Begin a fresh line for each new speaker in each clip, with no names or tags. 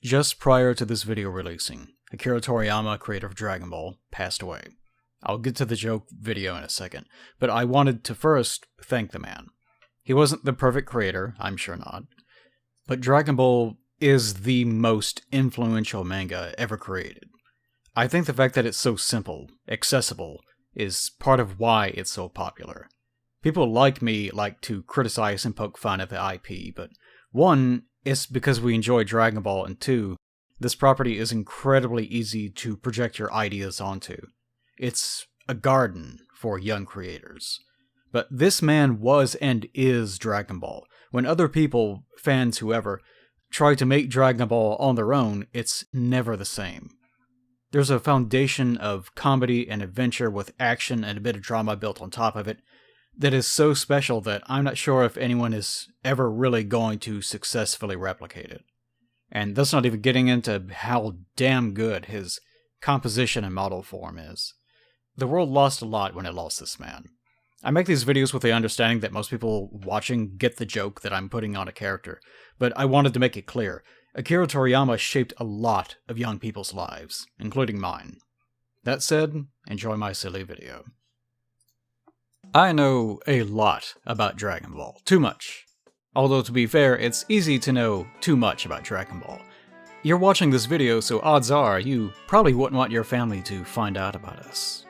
Just prior to this video releasing, Akira Toriyama, creator of Dragonball, passed away. I'll get to the joke video in a second, but I wanted to first thank the man. He wasn't the perfect creator, I'm sure not, but Dragonball is the most influential manga ever created. I think the fact that it's so simple, accessible, is part of why it's so popular. People like me like to criticize and poke fun at the IP, but one, it's because we enjoy Dragon Ball, and two, this property is incredibly easy to project your ideas onto. It's a garden for young creators. But this man was and is Dragon Ball. When other people, fans, whoever, try to make Dragon Ball on their own, it's never the same. There's a foundation of comedy and adventure with action and a bit of drama built on top of it that is so special that I'm not sure if anyone is ever really going to successfully replicate it. And that's not even getting into how damn good his composition and model form is. The world lost a lot when it lost this man. I make these videos with the understanding that most people watching get the joke that I'm putting on a character, but I wanted to make it clear. Akira Toriyama shaped a lot of young people's lives, including mine. That said, enjoy my silly video. I know a lot about Dragon Ball. Too much. Although to be fair, it's easy to know too much about Dragon Ball. You're watching this video, so odds are you probably wouldn't want your family to find out about us.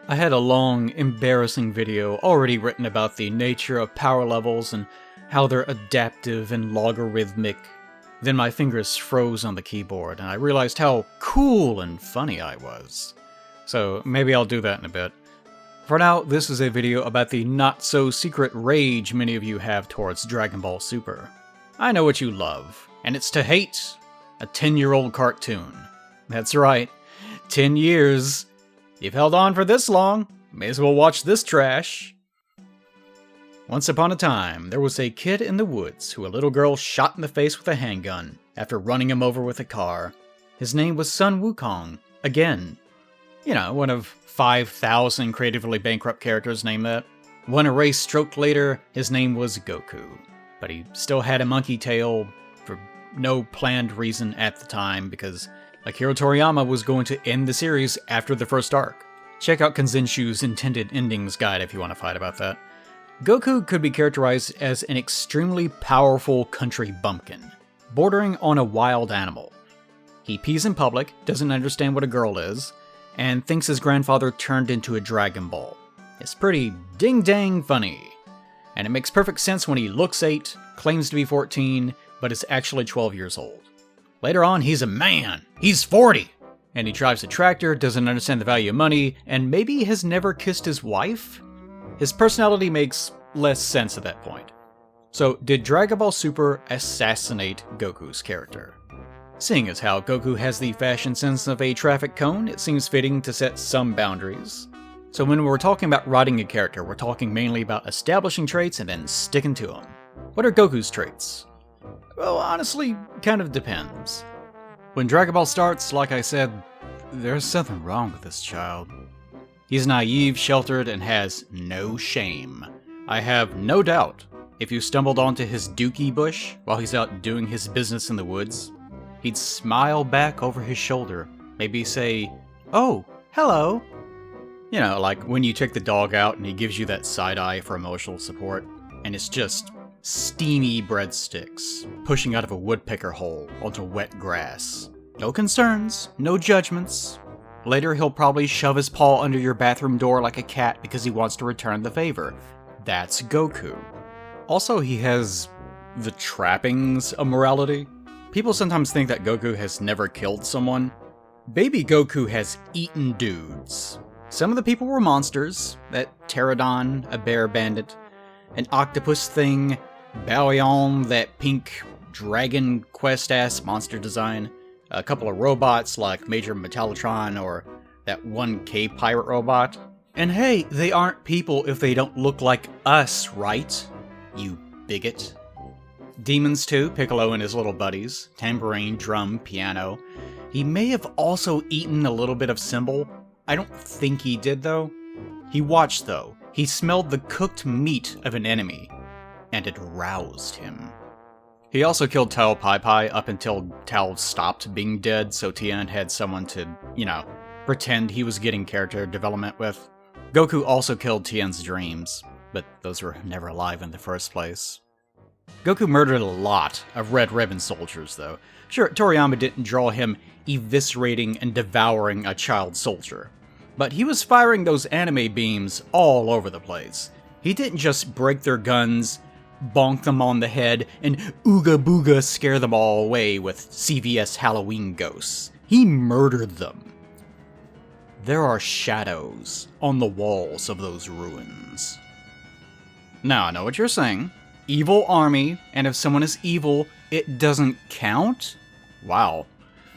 I had a long, embarrassing video already written about the nature of power levels and how they're adaptive and logarithmic. Then my fingers froze on the keyboard and I realized how cool and funny I was. So maybe I'll do that in a bit. For now, this is a video about the not-so-secret rage many of you have towards Dragon Ball Super. I know what you love, and it's to hate a 10-year-old cartoon. That's right, 10 years. You've held on for this long, may as well watch this trash. Once upon a time, there was a kid in the woods who a little girl shot in the face with a handgun after running him over with a car. His name was Sun Wukong, again. You know, one of 5,000 creatively bankrupt characters named that. When erased stroked later, his name was Goku. But he still had a monkey tail for no planned reason at the time because Akira Toriyama was going to end the series after the first arc. Check out Kanzenshu's intended endings guide if you want to fight about that. Goku could be characterized as an extremely powerful country bumpkin, bordering on a wild animal. He pees in public, doesn't understand what a girl is, and thinks his grandfather turned into a Dragon Ball. It's pretty ding-dang funny. And it makes perfect sense when he looks 8, claims to be 14, but is actually 12 years old. Later on, he's a man. He's 40. And he drives a tractor, doesn't understand the value of money, and maybe has never kissed his wife? His personality makes less sense at that point. So, did Dragon Ball Super assassinate Goku's character? Seeing as how Goku has the fashion sense of a traffic cone, it seems fitting to set some boundaries. So when we're talking about writing a character, we're talking mainly about establishing traits and then sticking to them. What are Goku's traits? Well, honestly, kind of depends. When Dragon Ball starts, like I said, there's something wrong with this child. He's naive, sheltered, and has no shame. I have no doubt if you stumbled onto his dookie bush while he's out doing his business in the woods, he'd smile back over his shoulder, maybe say, "Oh, hello." You know, like when you take the dog out and he gives you that side eye for emotional support, and it's just steamy breadsticks pushing out of a woodpecker hole onto wet grass. No concerns, no judgments. Later he'll probably shove his paw under your bathroom door like a cat because he wants to return the favor. That's Goku. Also, he has the trappings of morality. People sometimes think that Goku has never killed someone. Baby Goku has eaten dudes. Some of the people were monsters. That pterodon, a bear bandit, an octopus thing, Baoyon, that pink Dragon Quest-ass monster design, a couple of robots like Major Metallotron or that one K-Pirate robot. And hey, they aren't people if they don't look like us, right? You bigot. Demons too, Piccolo and his little buddies, tambourine, drum, piano. He may have also eaten a little bit of Symbol. I don't think he did though. He watched though. He smelled the cooked meat of an enemy, and it roused him. He also killed Tao Pai Pai up until Tao stopped being dead, so Tien had someone to, pretend he was getting character development with. Goku also killed Tien's dreams, but those were never alive in the first place. Goku murdered a lot of Red Ribbon soldiers, though. Sure, Toriyama didn't draw him eviscerating and devouring a child soldier, but he was firing those anime beams all over the place. He didn't just break their guns, bonk them on the head, and ooga booga scare them all away with CVS Halloween ghosts. He murdered them. There are shadows on the walls of those ruins. Now, I know what you're saying. Evil army, and if someone is evil, it doesn't count? Wow.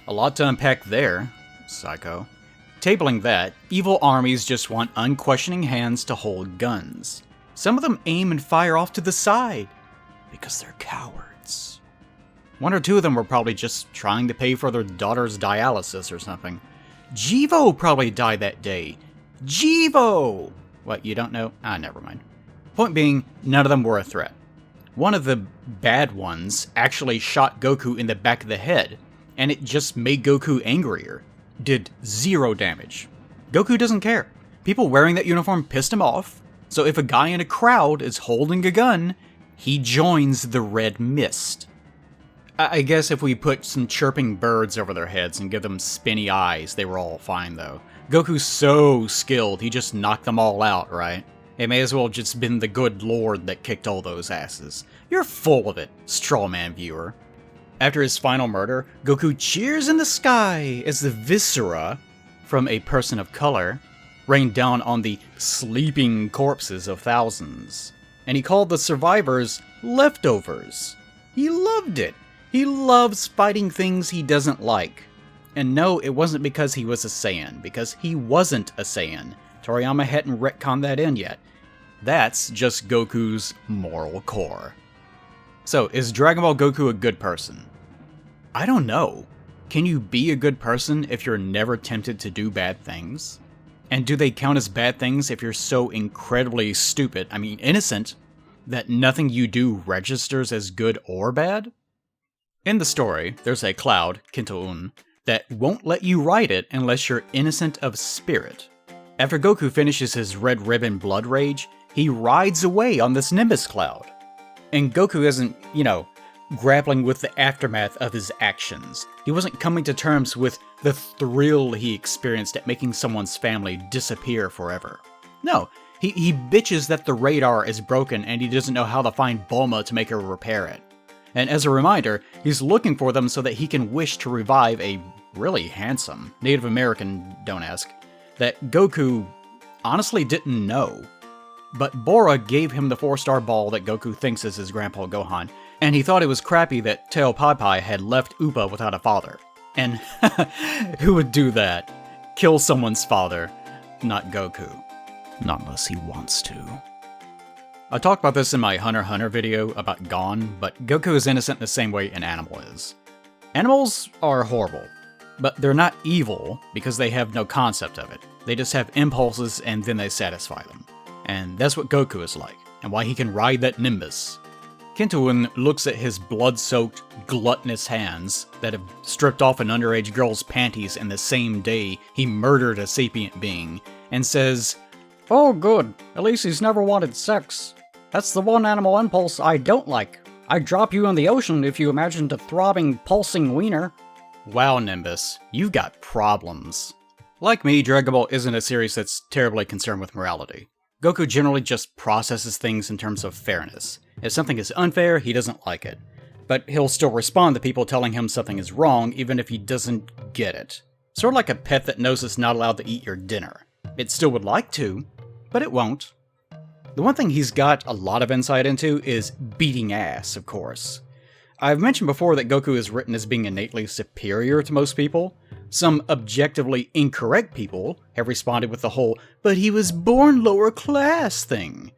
A lot to unpack there, psycho. Tabling that, evil armies just want unquestioning hands to hold guns. Some of them aim and fire off to the side, because they're cowards. One or two of them were probably just trying to pay for their daughter's dialysis or something. Jivo probably died that day. Jivo! What, you don't know? Never mind. Point being, none of them were a threat. One of the bad ones actually shot Goku in the back of the head, and it just made Goku angrier. Did 0 damage. Goku doesn't care. People wearing that uniform pissed him off, so if a guy in a crowd is holding a gun, he joins the red mist. I guess if we put some chirping birds over their heads and give them spinny eyes, they were all fine though. Goku's so skilled, he just knocked them all out, right? It may as well have just been the good lord that kicked all those asses. You're full of it, strawman viewer. After his final murder, Goku cheers in the sky as the viscera from a person of color rained down on the sleeping corpses of thousands. And he called the survivors leftovers. He loved it. He loves fighting things he doesn't like. And no, it wasn't because he was a Saiyan, because he wasn't a Saiyan. Toriyama hadn't retconned that in yet. That's just Goku's moral core. So, is Dragon Ball Goku a good person? I don't know. Can you be a good person if you're never tempted to do bad things? And do they count as bad things if you're so incredibly stupid, innocent, that nothing you do registers as good or bad? In the story, there's a cloud, Kinto-un, that won't let you ride it unless you're innocent of spirit. After Goku finishes his Red Ribbon blood rage, he rides away on this Nimbus cloud. And Goku isn't, grappling with the aftermath of his actions. He wasn't coming to terms with the thrill he experienced at making someone's family disappear forever. No, he bitches that the radar is broken and he doesn't know how to find Bulma to make her repair it. And as a reminder, he's looking for them so that he can wish to revive a really handsome Native American, don't ask, that Goku honestly didn't know. But Bora gave him the 4-star ball that Goku thinks is his Grandpa Gohan, and he thought it was crappy that Teo Pai Pai had left Upa without a father. And who would do that? Kill someone's father, not Goku. Not unless he wants to. I talked about this in my Hunter x Hunter video about Gon, but Goku is innocent in the same way an animal is. Animals are horrible, but they're not evil because they have no concept of it. They just have impulses and then they satisfy them. And that's what Goku is like, and why he can ride that Nimbus. Kinto-un looks at his blood-soaked, gluttonous hands that have stripped off an underage girl's panties in the same day he murdered a sapient being, and says, "Oh good, at least he's never wanted sex. That's the one animal impulse I don't like. I'd drop you in the ocean if you imagined a throbbing, pulsing wiener." Wow, Nimbus, you've got problems. Like me, Dragon Ball isn't a series that's terribly concerned with morality. Goku generally just processes things in terms of fairness. If something is unfair, he doesn't like it. But he'll still respond to people telling him something is wrong, even if he doesn't get it. Sort of like a pet that knows it's not allowed to eat your dinner. It still would like to, but it won't. The one thing he's got a lot of insight into is beating ass, of course. I've mentioned before that Goku is written as being innately superior to most people. Some objectively incorrect people have responded with the whole, "but he was born lower class" thing.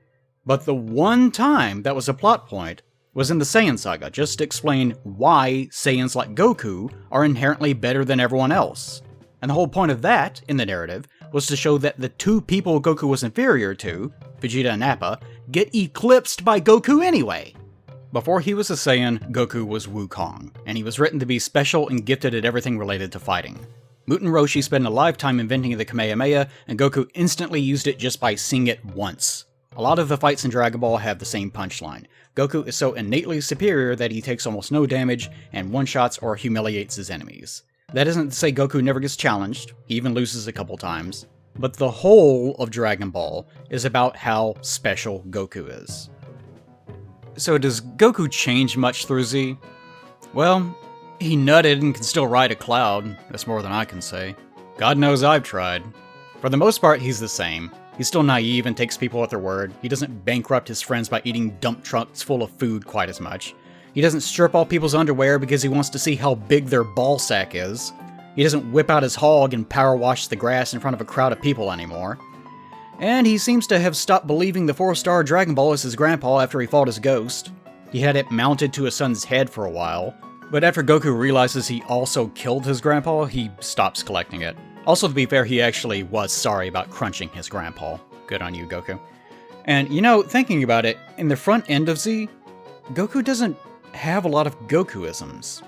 But the one time that was a plot point was in the Saiyan saga, just to explain why Saiyans like Goku are inherently better than everyone else. And the whole point of that, in the narrative, was to show that the two people Goku was inferior to, Vegeta and Nappa, get eclipsed by Goku anyway. Before he was a Saiyan, Goku was Wukong, and he was written to be special and gifted at everything related to fighting. Muten Roshi spent a lifetime inventing the Kamehameha, and Goku instantly used it just by seeing it once. A lot of the fights in Dragon Ball have the same punchline. Goku is so innately superior that he takes almost no damage and one-shots or humiliates his enemies. That isn't to say Goku never gets challenged, he even loses a couple times, but the whole of Dragon Ball is about how special Goku is. So does Goku change much through Z? Well, he nutted and can still ride a cloud, that's more than I can say. God knows I've tried. For the most part, he's the same. He's still naive and takes people at their word. He doesn't bankrupt his friends by eating dump trucks full of food quite as much. He doesn't strip all people's underwear because he wants to see how big their ball sack is. He doesn't whip out his hog and power wash the grass in front of a crowd of people anymore. And he seems to have stopped believing the 4-star Dragon Ball is his grandpa after he fought his ghost. He had it mounted to his son's head for a while, but after Goku realizes he also killed his grandpa, he stops collecting it. Also, to be fair, he actually was sorry about crunching his grandpa. Good on you, Goku. And, thinking about it, in the front end of Z, Goku doesn't have a lot of Gokuisms.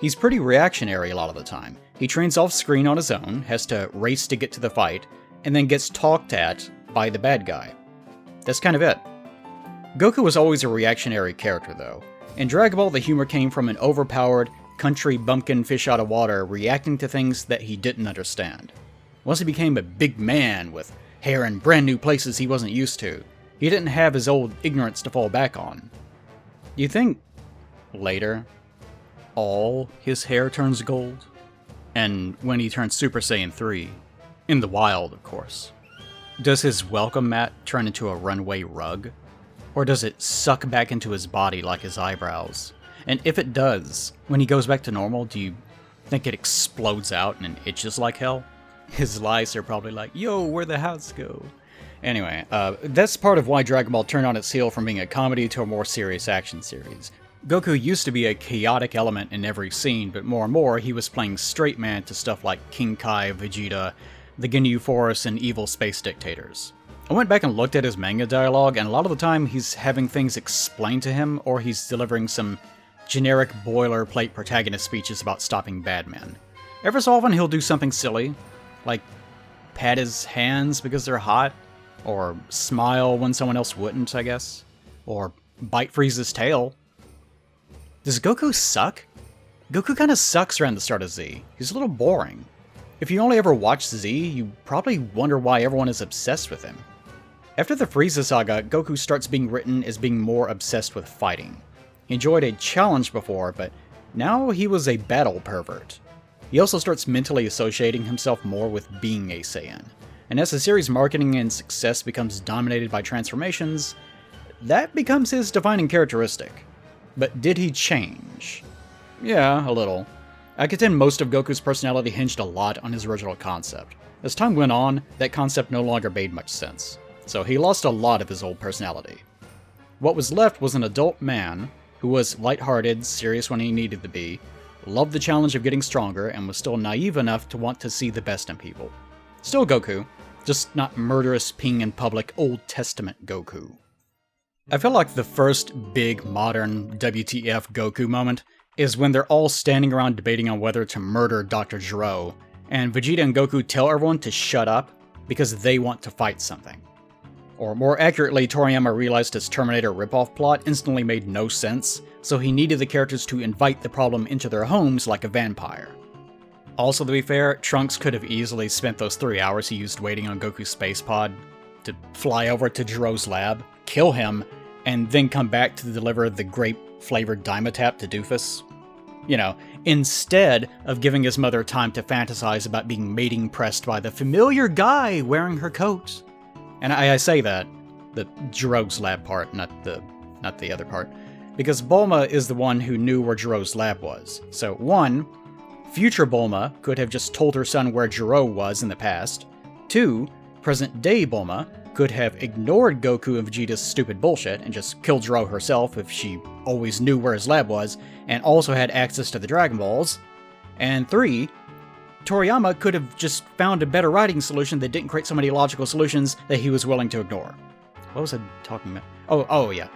He's pretty reactionary a lot of the time. He trains off-screen on his own, has to race to get to the fight, and then gets talked at by the bad guy. That's kind of it. Goku was always a reactionary character, though. In Dragon Ball, the humor came from an overpowered, country bumpkin fish out of water reacting to things that he didn't understand. Once he became a big man with hair in brand new places he wasn't used to, he didn't have his old ignorance to fall back on. You think, later, all his hair turns gold? And when he turns Super Saiyan 3, in the wild, of course, does his welcome mat turn into a runway rug? Or does it suck back into his body like his eyebrows? And if it does, when he goes back to normal, do you think it explodes out and itches like hell? His lies are probably like, yo, where'd the house go? Anyway, that's part of why Dragon Ball turned on its heel from being a comedy to a more serious action series. Goku used to be a chaotic element in every scene, but more and more he was playing straight man to stuff like King Kai, Vegeta, the Ginyu Force, and evil space dictators. I went back and looked at his manga dialogue, and a lot of the time he's having things explained to him, or he's delivering some generic boilerplate protagonist speeches about stopping bad men. Every so often he'll do something silly, like pat his hands because they're hot, or smile when someone else wouldn't, I guess, or bite Frieza's tail. Does Goku suck? Goku kinda sucks around the start of Z. He's a little boring. If you only ever watched Z, you probably wonder why everyone is obsessed with him. After the Frieza saga, Goku starts being written as being more obsessed with fighting. He enjoyed a challenge before, but now he was a battle pervert. He also starts mentally associating himself more with being a Saiyan. And as the series' marketing and success becomes dominated by transformations, that becomes his defining characteristic. But did he change? Yeah, a little. I contend most of Goku's personality hinged a lot on his original concept. As time went on, that concept no longer made much sense, so he lost a lot of his old personality. What was left was an adult man who was lighthearted, serious when he needed to be, loved the challenge of getting stronger, and was still naive enough to want to see the best in people. Still Goku, just not murderous, peeing in public, Old Testament Goku. I feel like the first big modern WTF Goku moment is when they're all standing around debating on whether to murder Dr. Gero, and Vegeta and Goku tell everyone to shut up because they want to fight something. Or more accurately, Toriyama realized his Terminator ripoff plot instantly made no sense, so he needed the characters to invite the problem into their homes like a vampire. Also, to be fair, Trunks could have easily spent those 3 hours he used waiting on Goku's space pod to fly over to Gero's lab, kill him, and then come back to deliver the grape-flavored Dimetapp to Doofus. Instead of giving his mother time to fantasize about being mating-pressed by the familiar guy wearing her coat. And I say that, the Gero's lab part, not the other part, because Bulma is the one who knew where Gero's lab was. So 1, future Bulma could have just told her son where Gero was in the past. 2, present-day Bulma could have ignored Goku and Vegeta's stupid bullshit and just killed Gero herself if she always knew where his lab was, and also had access to the Dragon Balls. And 3, Toriyama could have just found a better writing solution that didn't create so many logical solutions that he was willing to ignore. What was I talking about? Oh yeah.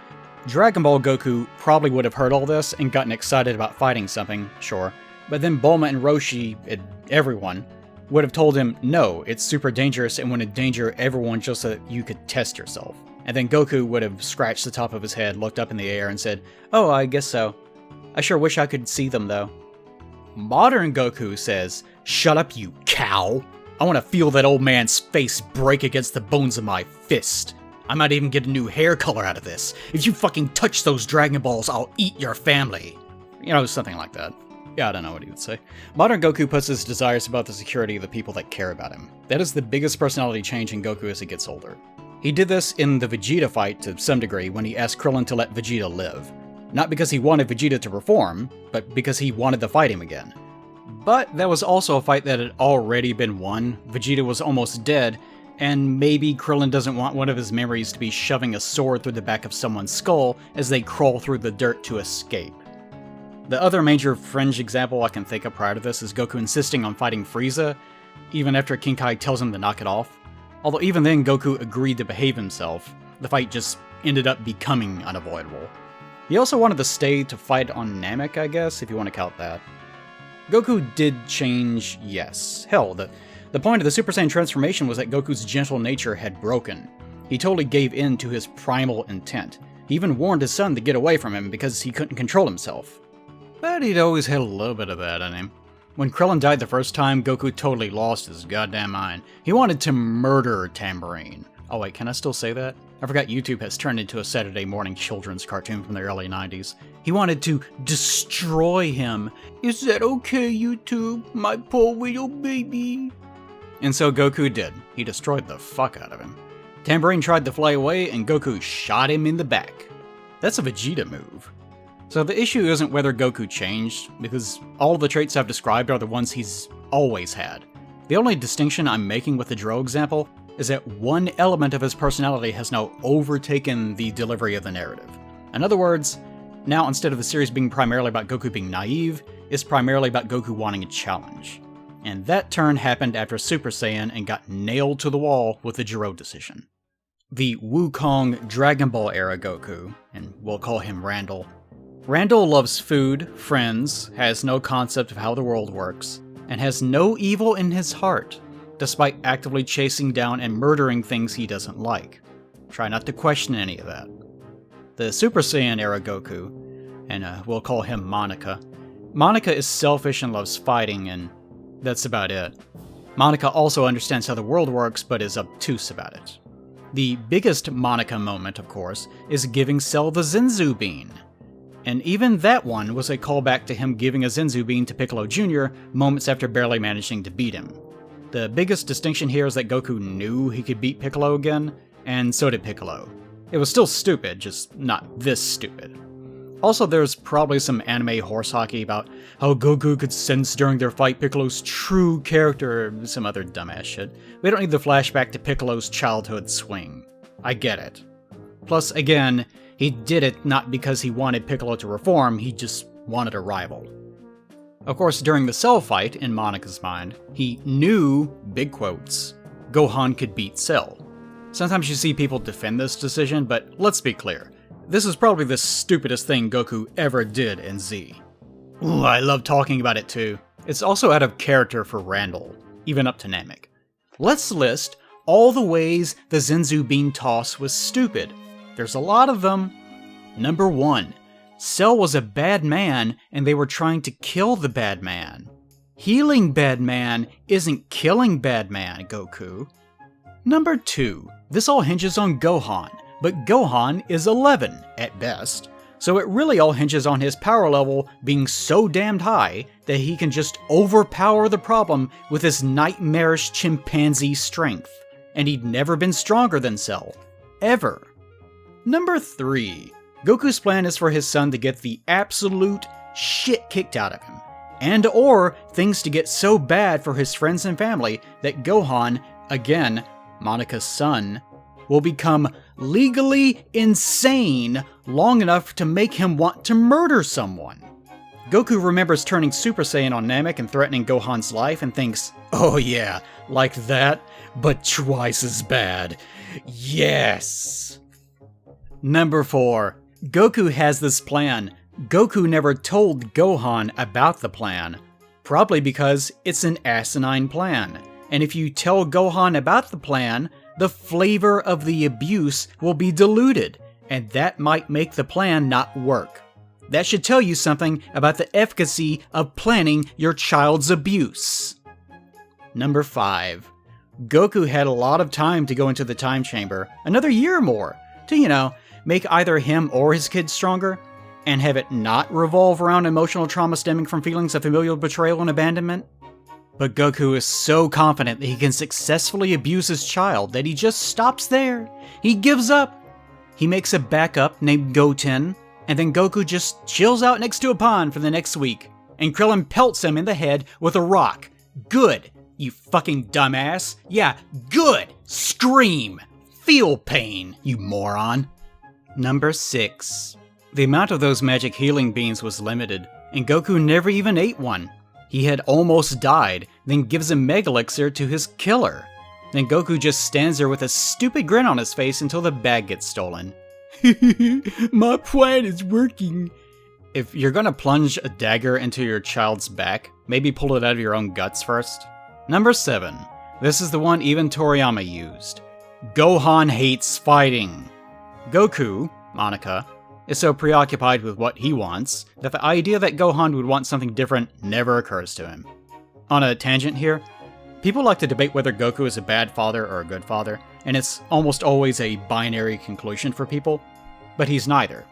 Dragon Ball Goku probably would have heard all this and gotten excited about fighting something, sure, but then Bulma and Roshi, and everyone, would have told him, no, it's super dangerous and would endanger everyone just so that you could test yourself. And then Goku would have scratched the top of his head, looked up in the air, and said, oh, I guess so. I sure wish I could see them, though. Modern Goku says, shut up, you cow. I want to feel that old man's face break against the bones of my fist. I might even get a new hair color out of this. If you fucking touch those Dragon Balls, I'll eat your family. You know, something like that. Yeah, I don't know what he would say. Modern Goku puts his desires above the security of the people that care about him. That is the biggest personality change in Goku as he gets older. He did this in the Vegeta fight to some degree when he asked Krillin to let Vegeta live. Not because he wanted Vegeta to reform, but because he wanted to fight him again. But that was also a fight that had already been won. Vegeta was almost dead, and maybe Krillin doesn't want one of his memories to be shoving a sword through the back of someone's skull as they crawl through the dirt to escape. The other major fringe example I can think of prior to this is Goku insisting on fighting Frieza, even after King Kai tells him to knock it off. Although even then Goku agreed to behave himself, the fight just ended up becoming unavoidable. He also wanted to stay to fight on Namek, I guess, if you want to count that. Goku did change, yes. Hell, the point of the Super Saiyan transformation was that Goku's gentle nature had broken. He totally gave in to his primal intent. He even warned his son to get away from him because he couldn't control himself. But he'd always had a little bit of that in him. When Krillin died the first time, Goku totally lost his goddamn mind. He wanted to murder Tambourine. Oh wait, can I still say that? I forgot YouTube has turned into a Saturday morning children's cartoon from the early 90s. He wanted to destroy him. Is that okay, YouTube? My poor little baby. And so Goku did. He destroyed the fuck out of him. Tambourine tried to fly away, and Goku shot him in the back. That's a Vegeta move. So the issue isn't whether Goku changed, because all the traits I've described are the ones he's always had. The only distinction I'm making with the Gero example is that one element of his personality has now overtaken the delivery of the narrative. In other words, now instead of the series being primarily about Goku being naive, it's primarily about Goku wanting a challenge. And that turn happened after Super Saiyan and got nailed to the wall with the Gero decision. The Wukong Dragon Ball era Goku, and we'll call him Randall. Randall loves food, friends, has no concept of how the world works, and has no evil in his heart, despite actively chasing down and murdering things he doesn't like. Try not to question any of that. The Super Saiyan era Goku, and we'll call him Monica. Monica is selfish and loves fighting, and that's about it. Monica also understands how the world works, but is obtuse about it. The biggest Monica moment, of course, is giving Cell the Senzu Bean. And even that one was a callback to him giving a Senzu Bean to Piccolo Jr. moments after barely managing to beat him. The biggest distinction here is that Goku knew he could beat Piccolo again, and so did Piccolo. It was still stupid, just not this stupid. Also, there's probably some anime horse hockey about how Goku could sense during their fight Piccolo's true character or some other dumbass shit. We don't need the flashback to Piccolo's childhood swing. I get it. Plus, again, he did it not because he wanted Piccolo to reform, he just wanted a rival. Of course, during the Cell fight, in Monica's mind, he knew, big quotes, Gohan could beat Cell. Sometimes you see people defend this decision, but let's be clear. This is probably the stupidest thing Goku ever did in Z. Ooh, I love talking about it too. It's also out of character for Randall, even up to Namek. Let's list all the ways the Senzu Bean toss was stupid. There's a lot of them. Number 1. Cell was a bad man, and they were trying to kill the bad man. Healing bad man isn't killing bad man, Goku. Number 2. This all hinges on Gohan, but Gohan is 11, at best, so it really all hinges on his power level being so damned high that he can just overpower the problem with his nightmarish chimpanzee strength, and he'd never been stronger than Cell. Ever. Number 3. Goku's plan is for his son to get the absolute shit kicked out of him, and or things to get so bad for his friends and family that Gohan, again, Monica's son, will become legally insane long enough to make him want to murder someone. Goku remembers turning Super Saiyan on Namek and threatening Gohan's life and thinks, oh yeah, like that, but twice as bad. Yes! Number 4. Goku has this plan. Goku never told Gohan about the plan, probably because it's an asinine plan. And if you tell Gohan about the plan, the flavor of the abuse will be diluted, and that might make the plan not work. That should tell you something about the efficacy of planning your child's abuse. Number 5. Goku had a lot of time to go into the time chamber, another year or more, to, make either him or his kids stronger, and have it not revolve around emotional trauma stemming from feelings of familial betrayal and abandonment. But Goku is so confident that he can successfully abuse his child that he just stops there. He gives up. He makes a backup named Goten, and then Goku just chills out next to a pond for the next week, and Krillin pelts him in the head with a rock. Good, you fucking dumbass. Yeah, good. Scream. Feel pain, you moron. Number 6. The amount of those magic healing beans was limited, and Goku never even ate one. He had almost died, then gives a Mega Elixir to his killer. Then Goku just stands there with a stupid grin on his face until the bag gets stolen. My plan is working. If you're gonna plunge a dagger into your child's back, maybe pull it out of your own guts first. Number 7. This is the one even Toriyama used. Gohan hates fighting. Goku, Monica, is so preoccupied with what he wants that the idea that Gohan would want something different never occurs to him. On a tangent here, people like to debate whether Goku is a bad father or a good father, and it's almost always a binary conclusion for people, but he's neither.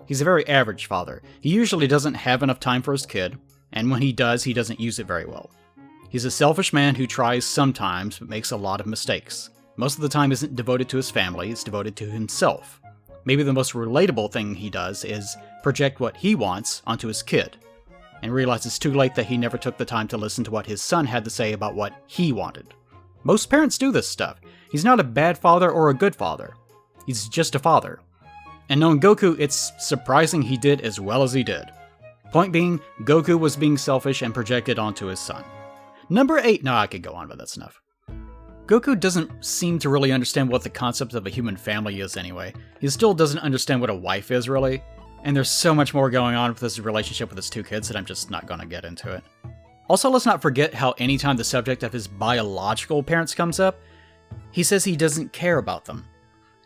He's a very average father. He usually doesn't have enough time for his kid, and when he doesn't use it very well. He's a selfish man who tries sometimes, but makes a lot of mistakes. Most of the time isn't devoted to his family, it's devoted to himself. Maybe the most relatable thing he does is project what he wants onto his kid, and realize it's too late that he never took the time to listen to what his son had to say about what he wanted. Most parents do this stuff. He's not a bad father or a good father. He's just a father. And knowing Goku, it's surprising he did as well as he did. Point being, Goku was being selfish and projected onto his son. Number 8, no, I could go on, but that's enough. Goku doesn't seem to really understand what the concept of a human family is anyway. He still doesn't understand what a wife is, really. And there's so much more going on with his relationship with his 2 kids that I'm just not gonna get into it. Also, let's not forget how anytime the subject of his biological parents comes up, he says he doesn't care about them.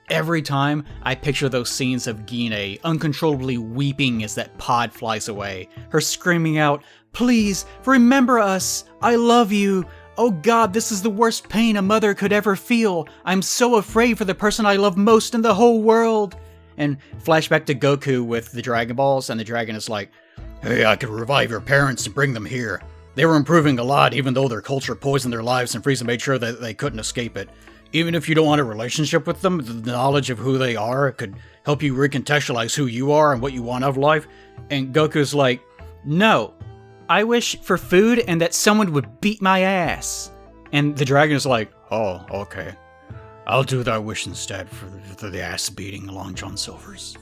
Every time, I picture those scenes of Gine uncontrollably weeping as that pod flies away, her screaming out, "Please, remember us! I love you! Oh God, this is the worst pain a mother could ever feel! I'm so afraid for the person I love most in the whole world!" And flashback to Goku with the Dragon Balls, and the dragon is like, "Hey, I could revive your parents and bring them here. They were improving a lot even though their culture poisoned their lives and Frieza made sure that they couldn't escape it. Even if you don't want a relationship with them, the knowledge of who they are could help you recontextualize who you are and what you want out of life." And Goku's like, "No, I wish for food and that someone would beat my ass." And the dragon is like, "Oh, okay. I'll do that wish instead for the ass beating along John Silver's."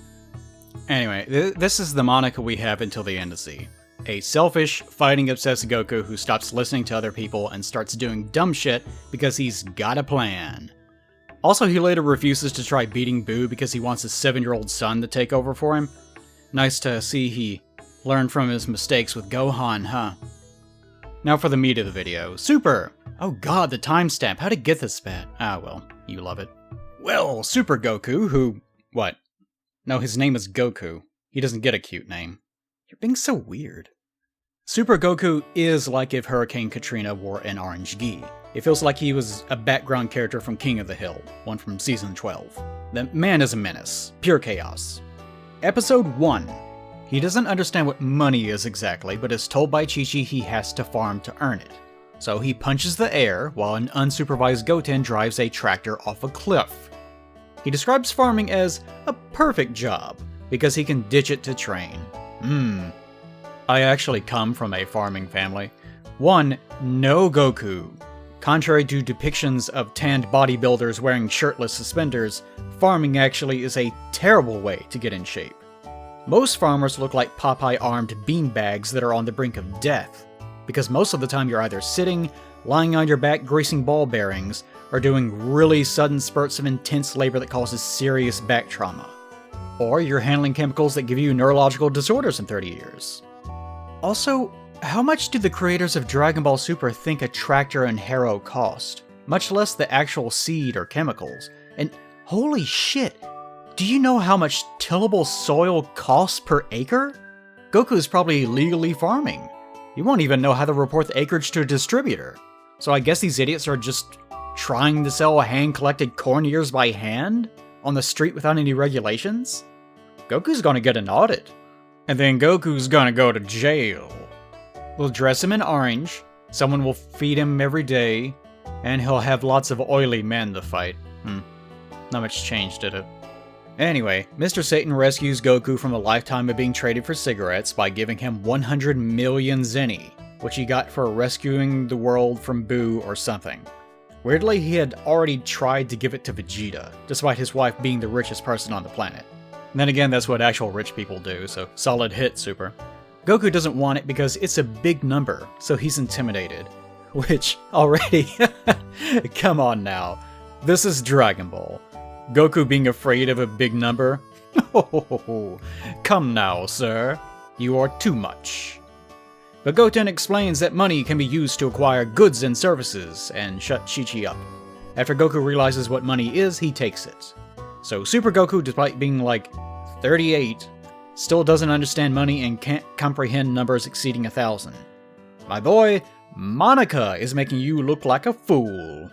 Anyway, this is the Monica we have until the end of Z. A selfish, fighting-obsessed Goku who stops listening to other people and starts doing dumb shit because he's got a plan. Also, he later refuses to try beating Boo because he wants his 7-year-old son to take over for him. Nice to see he learned from his mistakes with Gohan, huh? Now for the meat of the video. Super! Oh god, the timestamp. How'd it get this bad? Ah, well, you love it. Well, Super Goku, who... What? No, his name is Goku. He doesn't get a cute name. You're being so weird. Super Goku is like if Hurricane Katrina wore an orange gi. It feels like he was a background character from King of the Hill, one from Season 12. The man is a menace. Pure chaos. Episode 1. He doesn't understand what money is exactly, but is told by Chi-Chi he has to farm to earn it. So he punches the air while an unsupervised Goten drives a tractor off a cliff. He describes farming as a perfect job, because he can ditch it to train. I actually come from a farming family. 1. No Goku. Contrary to depictions of tanned bodybuilders wearing shirtless suspenders, farming actually is a terrible way to get in shape. Most farmers look like Popeye-armed beanbags that are on the brink of death, because most of the time you're either sitting, lying on your back greasing ball bearings, or doing really sudden spurts of intense labor that causes serious back trauma. Or you're handling chemicals that give you neurological disorders in 30 years. Also, how much do the creators of Dragon Ball Super think a tractor and harrow cost? Much less the actual seed or chemicals. And holy shit, do you know how much tillable soil costs per acre? Goku is probably legally farming. You won't even know how to report the acreage to a distributor. So I guess these idiots are just trying to sell hand-collected corn ears by hand on the street without any regulations? Goku's gonna get an audit. And then Goku's gonna go to jail. We'll dress him in orange, someone will feed him every day, and he'll have lots of oily men to fight. Not much change, did it? Anyway, Mr. Satan rescues Goku from a lifetime of being traded for cigarettes by giving him 100 million zenny, which he got for rescuing the world from Boo or something. Weirdly, he had already tried to give it to Vegeta, despite his wife being the richest person on the planet. And then again, that's what actual rich people do, so solid hit, Super. Goku doesn't want it because it's a big number, so he's intimidated. Which, already, come on now. This is Dragon Ball. Goku being afraid of a big number? Come now, sir. You are too much. But Goten explains that money can be used to acquire goods and services, and shut Chi-Chi up. After Goku realizes what money is, he takes it. So Super Goku, despite being like 38, still doesn't understand money and can't comprehend numbers exceeding 1,000. My boy, Monica is making you look like a fool.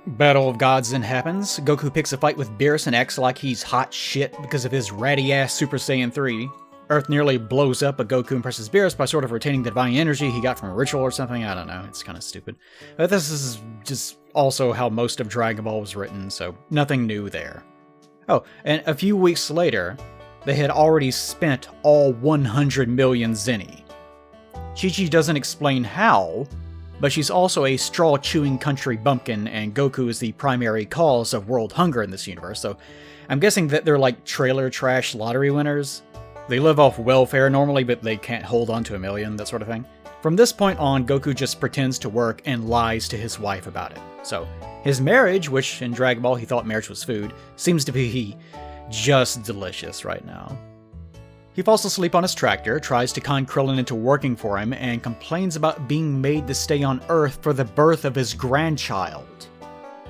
Battle of Gods then happens. Goku picks a fight with Beerus and acts like he's hot shit because of his ratty-ass Super Saiyan 3. Earth nearly blows up, but Goku impresses Beerus by sort of retaining the divine energy he got from a ritual or something. I don't know, it's kind of stupid. But this is just also how most of Dragon Ball was written, so nothing new there. Oh, and a few weeks later, they had already spent all 100 million zenny. Chi-Chi doesn't explain how, but she's also a straw-chewing country bumpkin, and Goku is the primary cause of world hunger in this universe, so I'm guessing that they're like trailer trash lottery winners. They live off welfare normally, but they can't hold on to a million, that sort of thing. From this point on, Goku just pretends to work and lies to his wife about it. So, his marriage, which in Dragon Ball he thought marriage was food, seems to be just delicious right now. He falls asleep on his tractor, tries to con Krillin into working for him, and complains about being made to stay on Earth for the birth of his grandchild.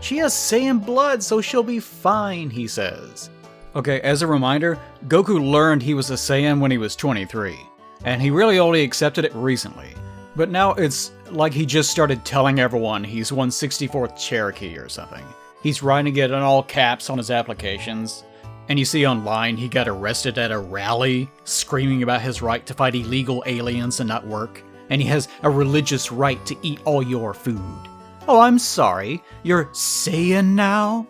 She has Saiyan blood, so she'll be fine, he says. Okay, as a reminder, Goku learned he was a Saiyan when he was 23, and he really only accepted it recently. But now it's like he just started telling everyone he's 1/64th Cherokee or something. He's writing it in all caps on his applications. And you see online he got arrested at a rally, screaming about his right to fight illegal aliens and not work. And he has a religious right to eat all your food. Oh, I'm sorry, you're Saiyan now?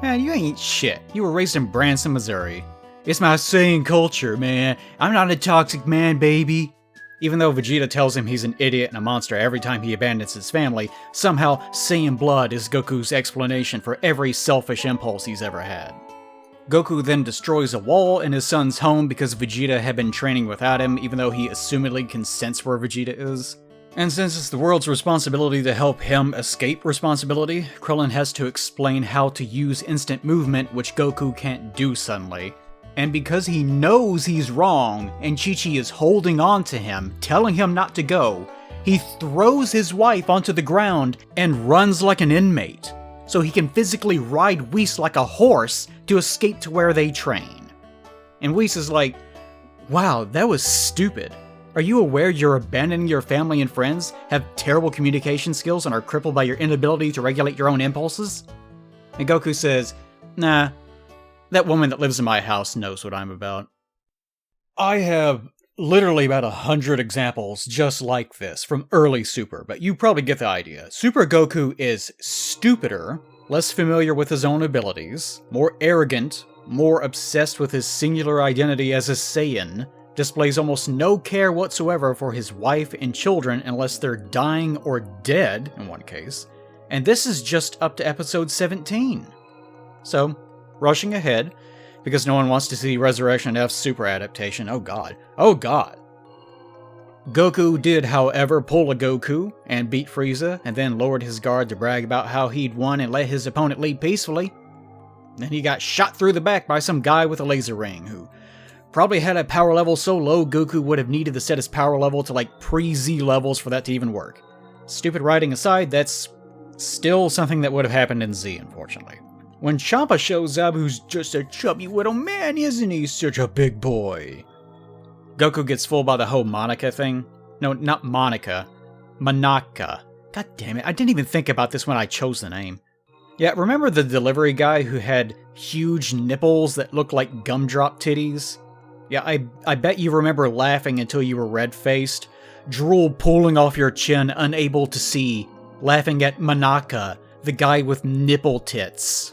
Man, you ain't shit. You were raised in Branson, Missouri. It's my Saiyan culture, man. I'm not a toxic man, baby. Even though Vegeta tells him he's an idiot and a monster every time he abandons his family, somehow Saiyan blood is Goku's explanation for every selfish impulse he's ever had. Goku then destroys a wall in his son's home because Vegeta had been training without him, even though he assumedly can sense where Vegeta is. And since it's the world's responsibility to help him escape responsibility, Krillin has to explain how to use instant movement, which Goku can't do suddenly. And because he knows he's wrong, and Chi-Chi is holding on to him, telling him not to go, he throws his wife onto the ground and runs like an inmate, so he can physically ride Whis like a horse to escape to where they train. And Whis is like, wow, that was stupid. Are you aware you're abandoning your family and friends, have terrible communication skills, and are crippled by your inability to regulate your own impulses? And Goku says, nah, that woman that lives in my house knows what I'm about. I have literally about 100 examples just like this from early Super, but you probably get the idea. Super Goku is stupider, less familiar with his own abilities, more arrogant, more obsessed with his singular identity as a Saiyan, displays almost no care whatsoever for his wife and children unless they're dying or dead, in one case, and this is just up to episode 17. So, rushing ahead, because no one wants to see Resurrection F's Super adaptation, oh god. Goku did, however, pull a Goku and beat Frieza, and then lowered his guard to brag about how he'd won and let his opponent leave peacefully. Then he got shot through the back by some guy with a laser ring, who probably had a power level so low Goku would have needed to set his power level to like pre-Z levels for that to even work. Stupid writing aside, that's still something that would have happened in Z, unfortunately. When Champa shows up, who's just a chubby little man, isn't he? Such a big boy. Goku gets fooled by the whole Monica thing. No, not Monica. Manaka. God damn it, I didn't even think about this when I chose the name. Yeah, remember the delivery guy who had huge nipples that looked like gumdrop titties? Yeah, I bet you remember laughing until you were red-faced, drool pooling off your chin, unable to see, laughing at Manaka, the guy with nipple tits.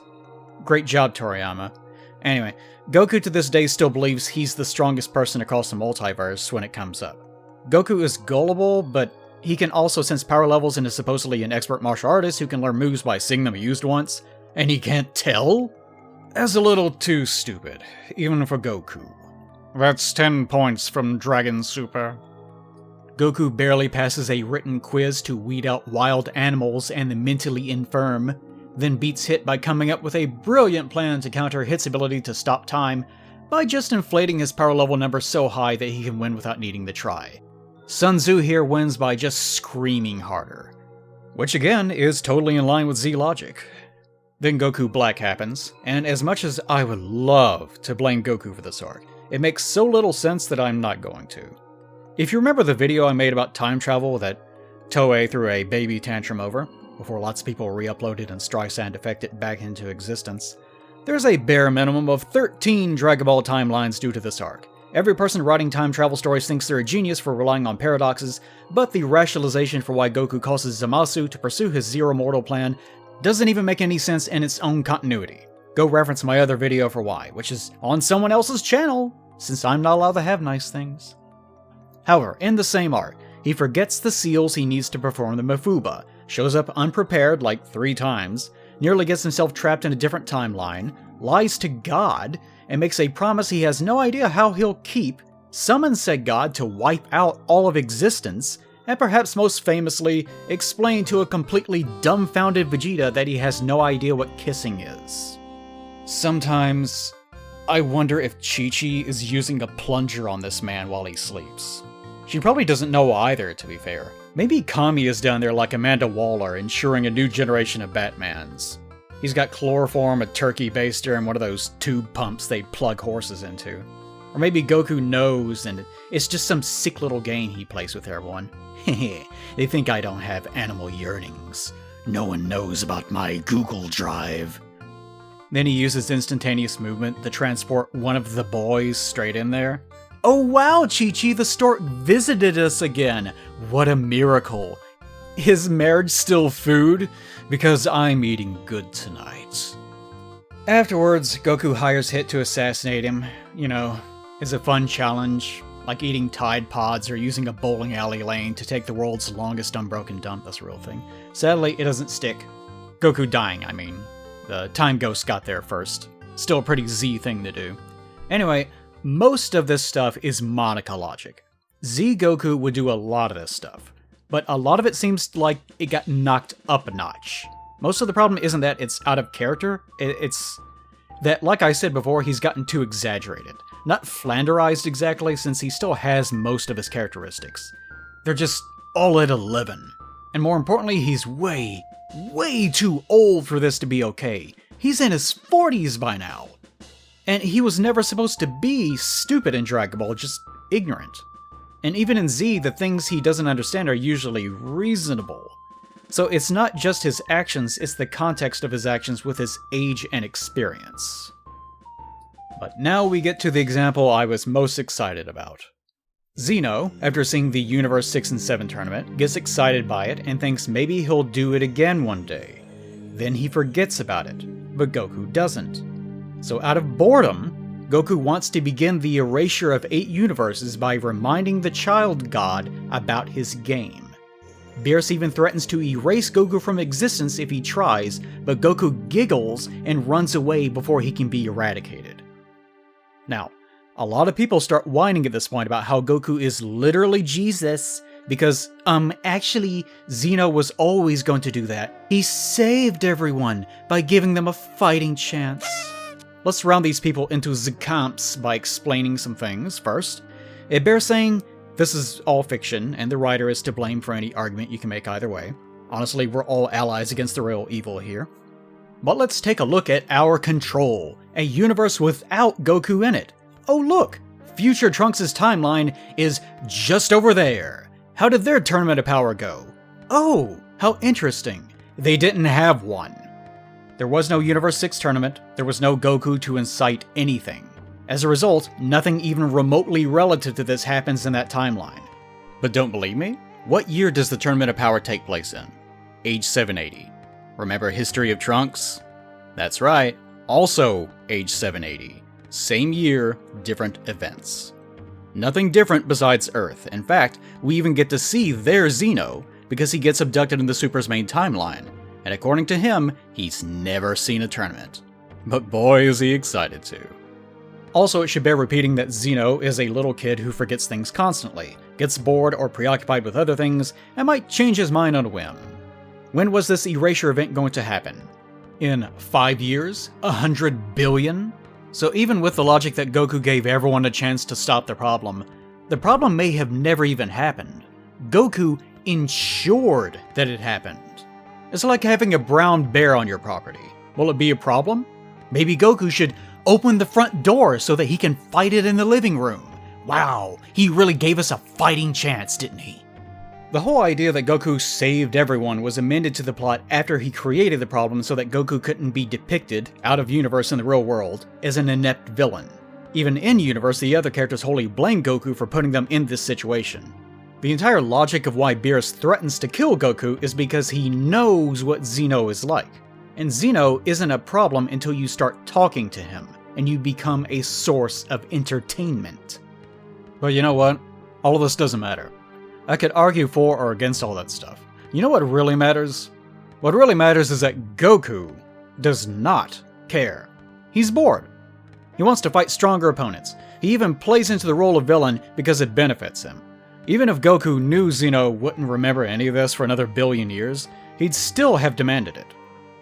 Great job, Toriyama. Anyway, Goku to this day still believes he's the strongest person across the multiverse when it comes up. Goku is gullible, but he can also sense power levels and is supposedly an expert martial artist who can learn moves by seeing them used once, and he can't tell? That's a little too stupid, even for Goku. That's 10 points from Dragon Super. Goku barely passes a written quiz to weed out wild animals and the mentally infirm, then beats Hit by coming up with a brilliant plan to counter Hit's ability to stop time by just inflating his power level number so high that he can win without needing to try. Senzu here wins by just screaming harder. Which again is totally in line with Z logic. Then Goku Black happens, and as much as I would love to blame Goku for this arc, it makes so little sense that I'm not going to. If you remember the video I made about time travel that Toei threw a baby tantrum over, before lots of people re-uploaded and Streisand effected it back into existence, there's a bare minimum of 13 Dragon Ball timelines due to this arc. Every person writing time travel stories thinks they're a genius for relying on paradoxes, but the rationalization for why Goku causes Zamasu to pursue his Zero Mortal plan doesn't even make any sense in its own continuity. Go reference my other video for why, which is on someone else's channel, since I'm not allowed to have nice things. However, in the same arc, he forgets the seals he needs to perform the Mafuba, shows up unprepared like 3 times, nearly gets himself trapped in a different timeline, lies to God, and makes a promise he has no idea how he'll keep, summons said God to wipe out all of existence, and perhaps most famously, explain to a completely dumbfounded Vegeta that he has no idea what kissing is. Sometimes, I wonder if Chi-Chi is using a plunger on this man while he sleeps. She probably doesn't know either, to be fair. Maybe Kami is down there like Amanda Waller, ensuring a new generation of Batmans. He's got chloroform, a turkey baster, and one of those tube pumps they plug horses into. Or maybe Goku knows, and it's just some sick little game he plays with everyone. Hehe, they think I don't have animal yearnings. No one knows about my Google Drive. Then he uses instantaneous movement to transport one of the boys straight in there. Oh wow, Chi-Chi, the stork visited us again! What a miracle! Is marriage still food? Because I'm eating good tonight. Afterwards, Goku hires Hit to assassinate him. You know, as a fun challenge, like eating Tide Pods or using a bowling alley lane to take the world's longest unbroken dump. That's a real thing. Sadly, it doesn't stick. Goku dying, I mean. The Time Ghost got there first. Still a pretty Z thing to do. Anyway, most of this stuff is Monica logic. Z Goku would do a lot of this stuff, but a lot of it seems like it got knocked up a notch. Most of the problem isn't that it's out of character, it's that, like I said before, he's gotten too exaggerated. Not flanderized exactly, since he still has most of his characteristics. They're just all at 11. And more importantly, he's way too old for this to be okay. He's in his 40s by now. And he was never supposed to be stupid in Dragon Ball, just ignorant. And even in Z, the things he doesn't understand are usually reasonable. So it's not just his actions, it's the context of his actions with his age and experience. But now we get to the example I was most excited about. Zeno, after seeing the Universe 6 and 7 tournament, gets excited by it and thinks maybe he'll do it again one day. Then he forgets about it, but Goku doesn't. So out of boredom, Goku wants to begin the erasure of 8 universes by reminding the child god about his game. Beerus even threatens to erase Goku from existence if he tries, but Goku giggles and runs away before he can be eradicated. Now, a lot of people start whining at this point about how Goku is literally Jesus, because, actually, Zeno was always going to do that. He saved everyone by giving them a fighting chance. Let's round these people into the camps by explaining some things. First, it bears saying this is all fiction, and the writer is to blame for any argument you can make either way. Honestly, we're all allies against the real evil here. But let's take a look at our control, a universe without Goku in it. Oh look, future Trunks' timeline is just over there. How did their Tournament of Power go? Oh, how interesting. They didn't have one. There was no Universe 6 tournament, there was no Goku to incite anything. As a result, nothing even remotely relative to this happens in that timeline. But don't believe me? What year does the Tournament of Power take place in? Age 780. Remember History of Trunks? That's right, also age 780. Same year, different events. Nothing different besides Earth. In fact, we even get to see their Zeno, because he gets abducted in the Super's main timeline, and according to him, he's never seen a tournament. But boy is he excited to. Also, it should bear repeating that Zeno is a little kid who forgets things constantly, gets bored or preoccupied with other things, and might change his mind on a whim. When was this erasure event going to happen? In 5 years? 100 billion? So even with the logic that Goku gave everyone a chance to stop the problem may have never even happened. Goku ensured that it happened. It's like having a brown bear on your property. Will it be a problem? Maybe Goku should open the front door so that he can fight it in the living room. Wow, he really gave us a fighting chance, didn't he? The whole idea that Goku saved everyone was amended to the plot after he created the problem so that Goku couldn't be depicted, out of universe in the real world, as an inept villain. Even in universe, the other characters wholly blame Goku for putting them in this situation. The entire logic of why Beerus threatens to kill Goku is because he knows what Zeno is like. And Zeno isn't a problem until you start talking to him, and you become a source of entertainment. But you know what? All of this doesn't matter. I could argue for or against all that stuff. You know what really matters? What really matters is that Goku does not care. He's bored. He wants to fight stronger opponents. He even plays into the role of villain because it benefits him. Even if Goku knew Zeno wouldn't remember any of this for another billion years, he'd still have demanded it.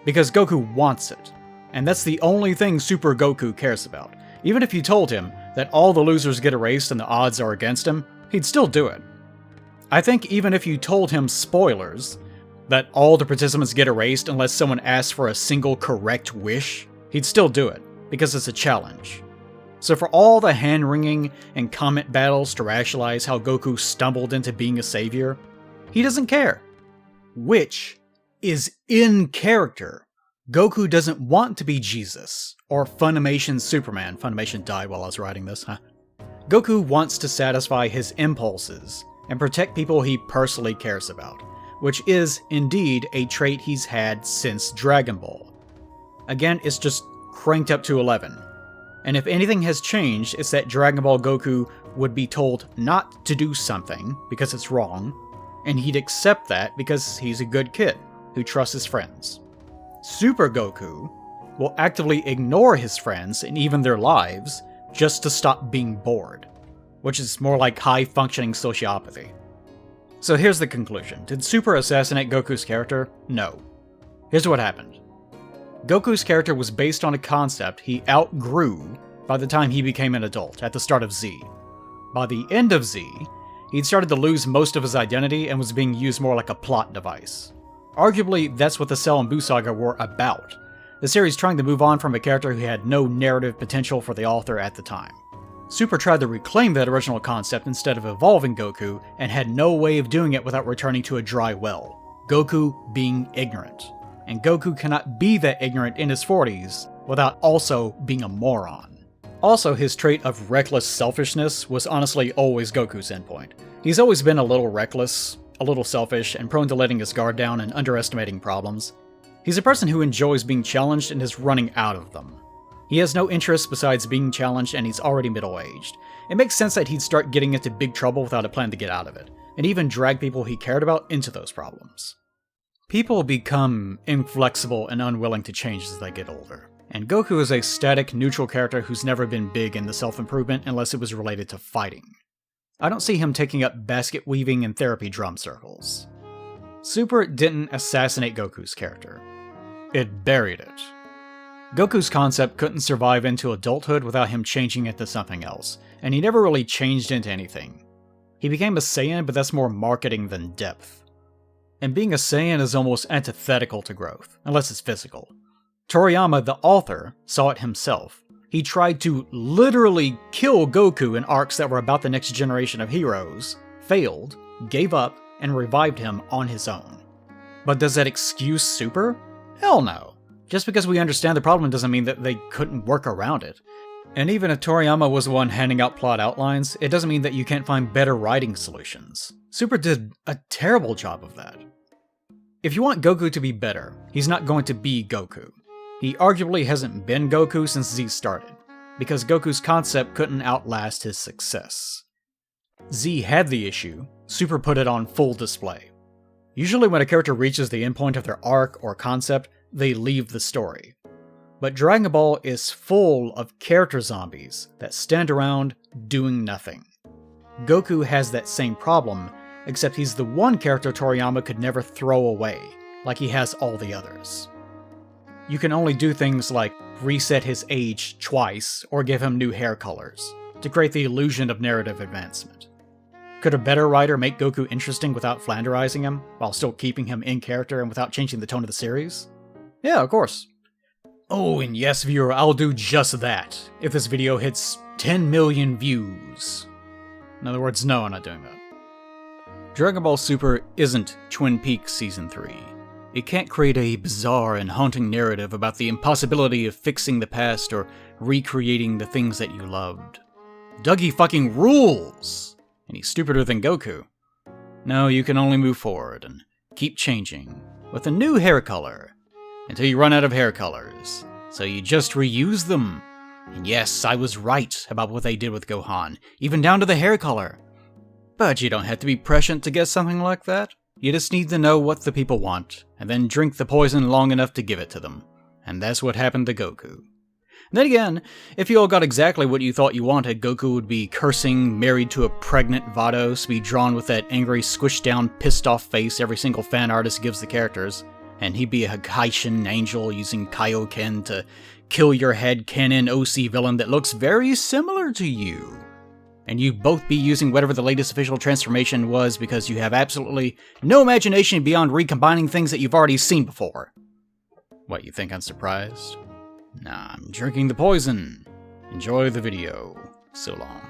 Because Goku wants it. And that's the only thing Super Goku cares about. Even if you told him that all the losers get erased and the odds are against him, he'd still do it. I think even if you told him, spoilers, that all the participants get erased unless someone asks for a single correct wish, he'd still do it, because it's a challenge. So for all the hand-wringing and comment battles to rationalize how Goku stumbled into being a savior, he doesn't care. Which is in character. Goku doesn't want to be Jesus, or Funimation Superman. Funimation died while I was writing this, huh? Goku wants to satisfy his impulses, and protect people he personally cares about, which is, indeed, a trait he's had since Dragon Ball. Again, it's just cranked up to 11. And if anything has changed, it's that Dragon Ball Goku would be told not to do something because it's wrong, and he'd accept that because he's a good kid who trusts his friends. Super Goku will actively ignore his friends and even their lives just to stop being bored, which is more like high-functioning sociopathy. So here's the conclusion. Did Super assassinate Goku's character? No. Here's what happened. Goku's character was based on a concept he outgrew by the time he became an adult, at the start of Z. By the end of Z, he'd started to lose most of his identity and was being used more like a plot device. Arguably, that's what the Cell and Buu saga were about. The series trying to move on from a character who had no narrative potential for the author at the time. Super tried to reclaim that original concept instead of evolving Goku, and had no way of doing it without returning to a dry well. Goku being ignorant. And Goku cannot be that ignorant in his 40s without also being a moron. Also, his trait of reckless selfishness was honestly always Goku's endpoint. He's always been a little reckless, a little selfish, and prone to letting his guard down and underestimating problems. He's a person who enjoys being challenged and is running out of them. He has no interest besides being challenged, and he's already middle-aged. It makes sense that he'd start getting into big trouble without a plan to get out of it, and even drag people he cared about into those problems. People become inflexible and unwilling to change as they get older, and Goku is a static, neutral character who's never been big into self-improvement unless it was related to fighting. I don't see him taking up basket weaving and therapy drum circles. Super didn't assassinate Goku's character. It buried it. Goku's concept couldn't survive into adulthood without him changing into something else, and he never really changed into anything. He became a Saiyan, but that's more marketing than depth. And being a Saiyan is almost antithetical to growth, unless it's physical. Toriyama, the author, saw it himself. He tried to literally kill Goku in arcs that were about the next generation of heroes, failed, gave up, and revived him on his own. But does that excuse Super? Hell no. Just because we understand the problem doesn't mean that they couldn't work around it. And even if Toriyama was the one handing out plot outlines, it doesn't mean that you can't find better writing solutions. Super did a terrible job of that. If you want Goku to be better, he's not going to be Goku. He arguably hasn't been Goku since Z started, because Goku's concept couldn't outlast his success. Z had the issue, Super put it on full display. Usually when a character reaches the endpoint of their arc or concept, they leave the story. But Dragon Ball is full of character zombies that stand around doing nothing. Goku has that same problem, except he's the one character Toriyama could never throw away, like he has all the others. You can only do things like reset his age twice or give him new hair colors, to create the illusion of narrative advancement. Could a better writer make Goku interesting without flanderizing him, while still keeping him in character and without changing the tone of the series? Yeah, of course. Oh, and yes, viewer, I'll do just that, if this video hits 10 million views. In other words, no, I'm not doing that. Dragon Ball Super isn't Twin Peaks Season 3. It can't create a bizarre and haunting narrative about the impossibility of fixing the past or recreating the things that you loved. Dougie fucking rules! And he's stupider than Goku. No, you can only move forward and keep changing, with a new hair color, until you run out of hair colors, so you just reuse them. And yes, I was right about what they did with Gohan, even down to the hair color. But you don't have to be prescient to get something like that. You just need to know what the people want, and then drink the poison long enough to give it to them. And that's what happened to Goku. Then again, if you all got exactly what you thought you wanted, Goku would be cursing, married to a pregnant Vados, be drawn with that angry, squished down, pissed off face every single fan artist gives the characters, and he'd be a Haitian angel using Kaioken to kill your head canon OC villain that looks very similar to you. And you'd both be using whatever the latest official transformation was because you have absolutely no imagination beyond recombining things that you've already seen before. What, you think I'm surprised? Nah, I'm drinking the poison. Enjoy the video. So long.